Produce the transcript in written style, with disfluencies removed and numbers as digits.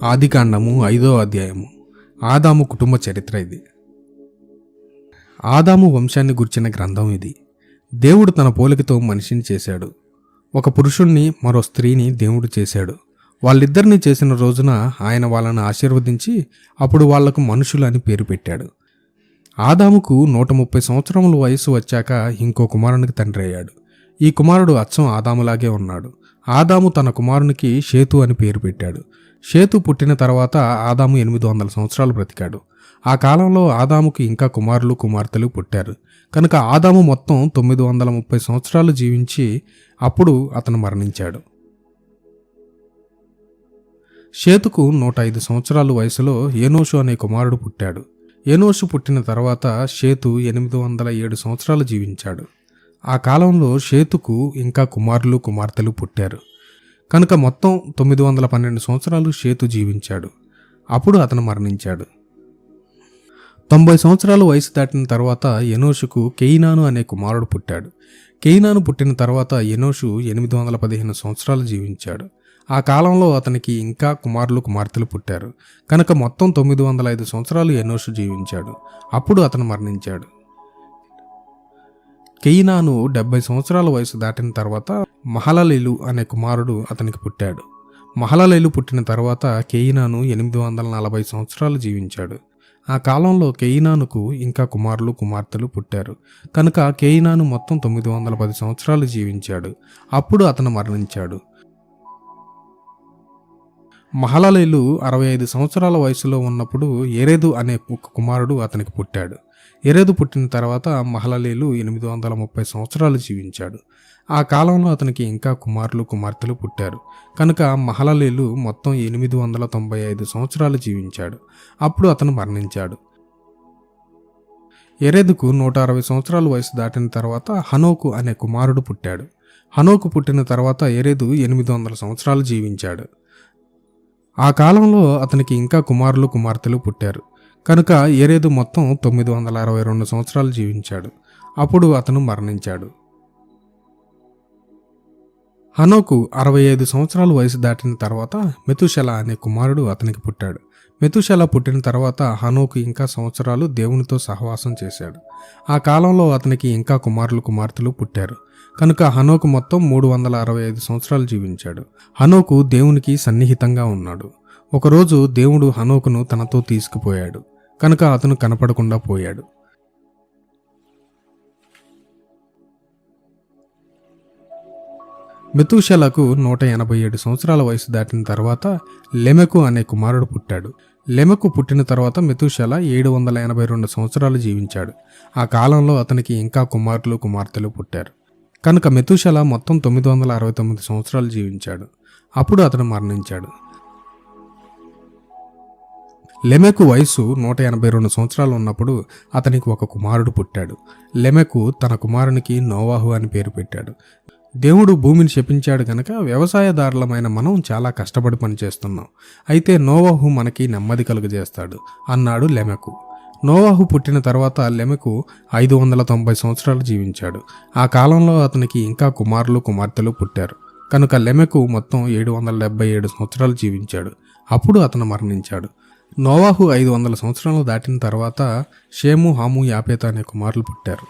ఆదికాండము 5వ అధ్యాయము. ఆదాము కుటుంబ చరిత్ర ఇది. ఆదాము వంశాన్ని గుర్చిన గ్రంథం ఇది. దేవుడు తన పోలికతో మనిషిని చేశాడు. ఒక పురుషుణ్ణి మరో స్త్రీని దేవుడు చేశాడు. వాళ్ళిద్దరినీ చేసిన రోజున ఆయన వాళ్ళను ఆశీర్వదించి అప్పుడు వాళ్లకు మనుషులు అని పేరు పెట్టాడు. ఆదాముకు 130 సంవత్సరముల వయసు వచ్చాక ఇంకో కుమారునికి తండ్రి అయ్యాడు. ఈ కుమారుడు అచ్చం ఆదాములాగే ఉన్నాడు. ఆదాము తన కుమారునికి షేతు అని పేరు పెట్టాడు. షేతు పుట్టిన తర్వాత ఆదాము 800 సంవత్సరాలు బ్రతికాడు. ఆ కాలంలో ఆదాముకు ఇంకా కుమారులు కుమార్తెలు పుట్టారు. కనుక ఆదాము మొత్తం 930 సంవత్సరాలు జీవించి అప్పుడు అతను మరణించాడు. షేతుకు 105 సంవత్సరాల వయసులో ఏనోషు అనే కుమారుడు పుట్టాడు. ఏనోషు పుట్టిన తర్వాత షేతు 807 సంవత్సరాలు జీవించాడు. ఆ కాలంలో షేతుకు ఇంకా కుమారులు కుమార్తెలు పుట్టారు. కనుక మొత్తం 912 సంవత్సరాలు షేతు జీవించాడు. అప్పుడు అతను మరణించాడు. 90 సంవత్సరాలు వయసు దాటిన తర్వాత ఎనోషుకు కేయినాను అనే కుమారుడు పుట్టాడు. కేయినాను పుట్టిన తర్వాత ఎనోషు 815 సంవత్సరాలు జీవించాడు. ఆ కాలంలో అతనికి ఇంకా కుమారులు కుమార్తెలు పుట్టారు. కనుక మొత్తం 905 సంవత్సరాలు ఎనోషు జీవించాడు. అప్పుడు అతను మరణించాడు. కేయినాను 70 సంవత్సరాల వయసు దాటిన తర్వాత మహలలేలు అనే కుమారుడు అతనికి పుట్టాడు. మహలలేలు పుట్టిన తర్వాత కేయినాను 840 సంవత్సరాలు జీవించాడు. ఆ కాలంలో కేయినానుకు ఇంకా కుమారులు కుమార్తెలు పుట్టారు. కనుక కేయినాను మొత్తం 910 సంవత్సరాలు జీవించాడు. అప్పుడు అతను మరణించాడు. మహలలేలు 65 సంవత్సరాల వయసులో ఉన్నప్పుడు ఎరెదు అనే ఒక కుమారుడు అతనికి పుట్టాడు. ఎరెదు పుట్టిన తర్వాత మహలలేలు 830 సంవత్సరాలు జీవించాడు. ఆ కాలంలో అతనికి ఇంకా కుమారులు కుమార్తెలు పుట్టారు. కనుక మహలలేలు మొత్తం 895 సంవత్సరాలు జీవించాడు. అప్పుడు అతను మరణించాడు. ఎరెదుకు 160 సంవత్సరాల వయసు దాటిన తర్వాత హనోకు అనే కుమారుడు పుట్టాడు. హనోకు పుట్టిన తర్వాత ఎరెదు 800 సంవత్సరాలు జీవించాడు. ఆ కాలంలో అతనికి ఇంకా కుమారులు కుమార్తెలు పుట్టారు. కనుక ఎరెదు మొత్తం 962 సంవత్సరాలు జీవించాడు. అప్పుడు అతను మరణించాడు. హనోకు 65 సంవత్సరాల వయసు దాటిన తర్వాత మెతుషెల అనే కుమారుడు అతనికి పుట్టాడు. మెతుషెల పుట్టిన తర్వాత హనోకు ఇంకా సంవత్సరాలు దేవునితో సహవాసం చేశాడు. ఆ కాలంలో అతనికి ఇంకా కుమారులు కుమార్తెలు పుట్టారు. కనుక హనోకు మొత్తం 365 సంవత్సరాలు జీవించాడు. హనోకు దేవునికి సన్నిహితంగా ఉన్నాడు. ఒకరోజు దేవుడు హనోకును తనతో తీసుకుపోయాడు. కనుక అతను కనపడకుండా పోయాడు. మెతూషెలకు 187 సంవత్సరాల వయసు దాటిన తర్వాత లెమెకు అనే కుమారుడు పుట్టాడు. లెమెకు పుట్టిన తర్వాత మెతూషెల 782 సంవత్సరాలు జీవించాడు. ఆ కాలంలో అతనికి ఇంకా కుమారులు కుమార్తెలు పుట్టారు. కనుక మెతూషెల మొత్తం 969 సంవత్సరాలు జీవించాడు. అప్పుడు అతను మరణించాడు. లెమెకు వయసు 182 సంవత్సరాలు ఉన్నప్పుడు అతనికి ఒక కుమారుడు పుట్టాడు. లెమెకు తన కుమారునికి నోవాహు అని పేరు పెట్టాడు. దేవుడు భూమిని శపించాడు గనక వ్యవసాయదారులమైన మనం చాలా కష్టపడి పనిచేస్తున్నాం. అయితే నోవాహు మనకి నెమ్మది కలుగజేస్తాడు అన్నాడు లెమెకు. నోవాహు పుట్టిన తర్వాత లెమెకు 590 సంవత్సరాలు జీవించాడు. ఆ కాలంలో అతనికి ఇంకా కుమారులు కుమార్తెలు పుట్టారు. కనుక లెమెకు మొత్తం 777 సంవత్సరాలు జీవించాడు. అప్పుడు అతను మరణించాడు. నోవాహు 500 సంవత్సరాలు దాటిన తర్వాత షేము హాము యాపేత అనే కుమారులు పుట్టారు.